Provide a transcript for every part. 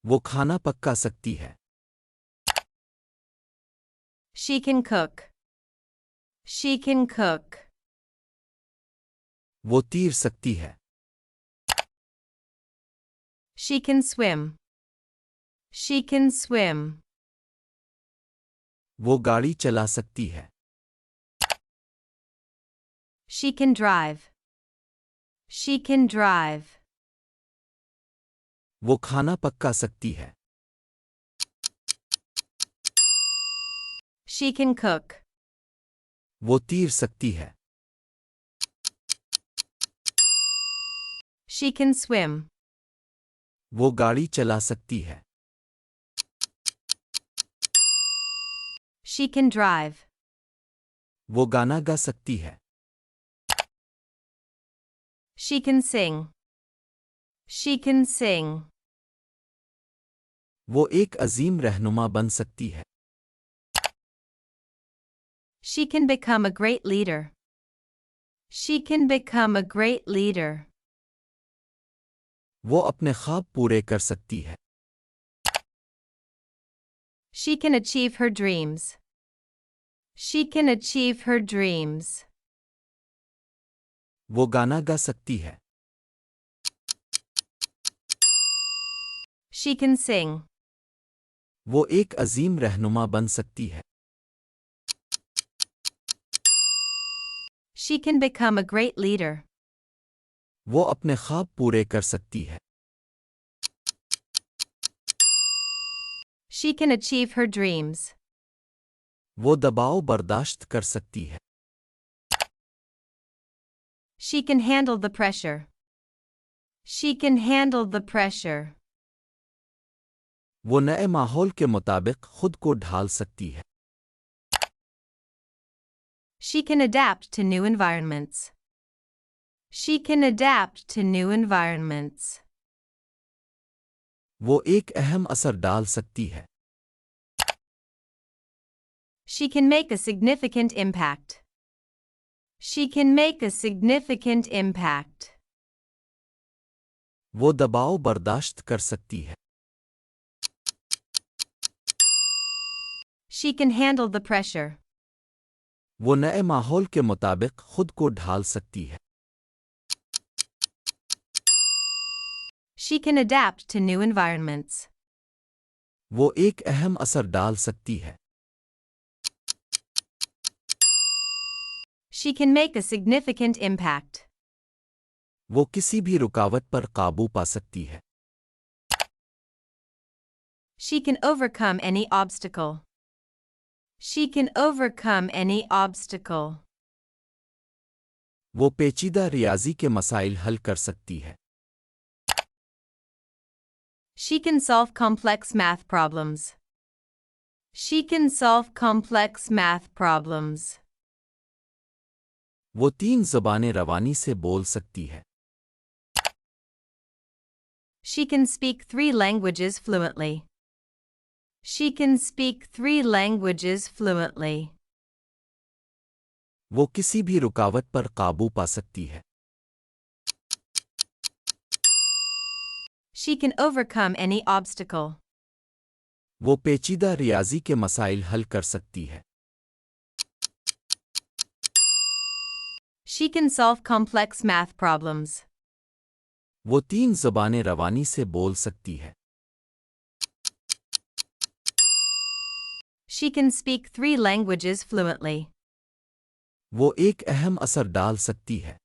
वो खाना पका सकती है. She can cook. She can cook. वो तैर सकती है. She can swim. She can swim. वो गाड़ी चला सकती है. She can drive. She can drive. वो खाना पका सकती है. She can cook. वो तैर सकती है. She can swim. वो गाड़ी चला सकती है. She can drive. वो गाना गा सकती है. She can sing. She can sing. वो एक अजीम रहनुमा बन सकती है. She can become a great leader. She can become a great leader. वो अपने ख्वाब पूरे कर सकती है. She can achieve her dreams. She can achieve her dreams. वो गाना गा सकती है. She can sing. वो एक अजीम रहनुमा बन सकती है. She can become a great leader. वो अपने ख्वाब पूरे कर सकती है. She can achieve her dreams. वो दबाव बर्दाश्त कर सकती है. She can handle the pressure. She can handle the pressure. वो नए माहौल के मुताबिक खुद को ढाल सकती है. She can adapt to new environments. She can adapt to new environments. वो एक अहम असर डाल सकती है. She can make a significant impact. She can make a significant impact. वो दबाव बर्दाश्त कर सकती है. She can handle the pressure. वो नए माहौल के मुताबिक खुद को ढाल सकती है. She can adapt to new environments. वो एक अहम असर डाल सकती है. She can make a significant impact. वो किसी भी रुकावट पर काबू पा सकती है. She can overcome any obstacle. She can overcome any obstacle. वो पेचीदा रियाजी के मसाइल हल कर सकती है. She can solve complex math problems. She can solve complex math problems. वो 3 ज़बानें रवानी से बोल सकती है. She can speak 3 languages fluently. She can speak 3 languages fluently. वो किसी भी रुकावट पर काबू पा सकती है. She can overcome any obstacle. वो पेचीदा रियाजी के मसाइल हल कर सकती है. She can solve complex math problems. वो 3 ज़बानें रवानी से बोल सकती है. She can speak 3 languages fluently. वो एक अहम असर डाल सकती है.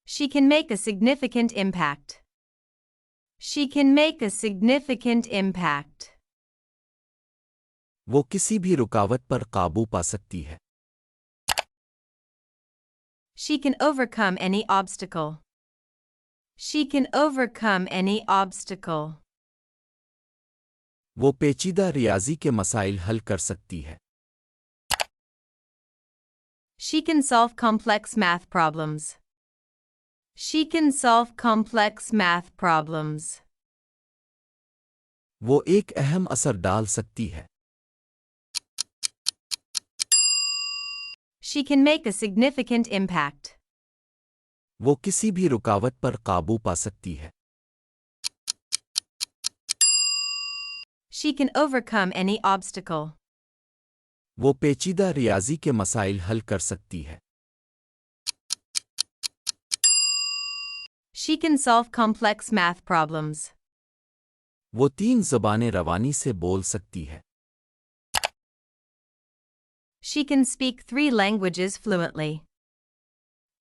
She can make a significant impact. She can make a significant impact. वो किसी भी रुकावट पर काबू पा सकती है. She can overcome any obstacle. She can overcome any obstacle. वो पेचीदा रियाजी के मसाइल हल कर सकती है. She can solve complex math problems. She can solve complex math problems. वो एक अहम असर डाल सकती है. She can make a significant impact. वो किसी भी रुकावट पर काबू पा सकती है. She can overcome any obstacle. وہ پیچیدہ ریاضی کے مسائل حل کر سکتی ہے۔ She can solve complex math problems. وہ 3 زبانیں روانی سے بول سکتی ہے۔ She can speak 3 languages fluently.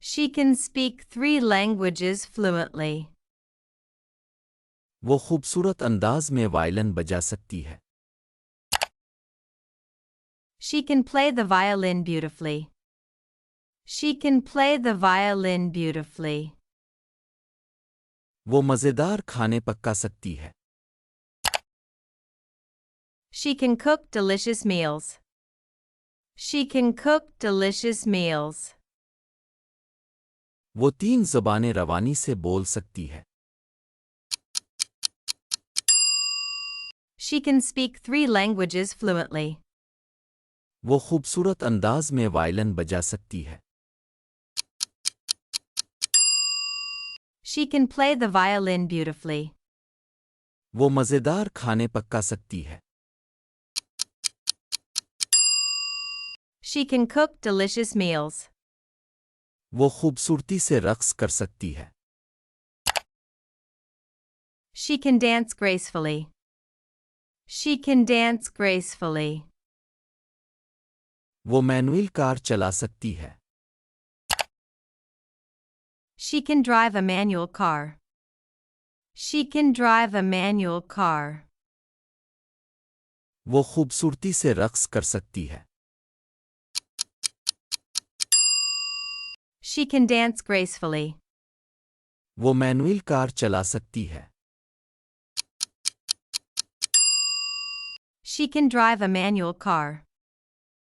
She can speak 3 languages fluently. وہ خوبصورت انداز میں وائلن بجا سکتی ہے۔ She can play the violin beautifully. She can play the violin beautifully. وہ مزیدار کھانے پکا سکتی ہے۔ She can cook delicious meals. She can cook delicious meals. وہ 3 زبانیں روانی سے بول سکتی ہے۔ She can speak 3 languages fluently. وہ خوبصورت انداز میں وائلن بجا سکتی ہے۔ She can play the violin beautifully. وہ مزیدار کھانے پکا سکتی ہے۔ She can cook delicious meals. وہ خوبصورتی سے رقص کر سکتی ہے۔ She can dance gracefully. She can dance gracefully. وہ مینوئل کار چلا سکتی ہے۔ She can drive a manual car. She can drive a manual car. وہ خوبصورتی سے رقص کر سکتی ہے۔ She can dance gracefully. وہ مینوئل کار چلا سکتی ہے۔ She can drive a manual car.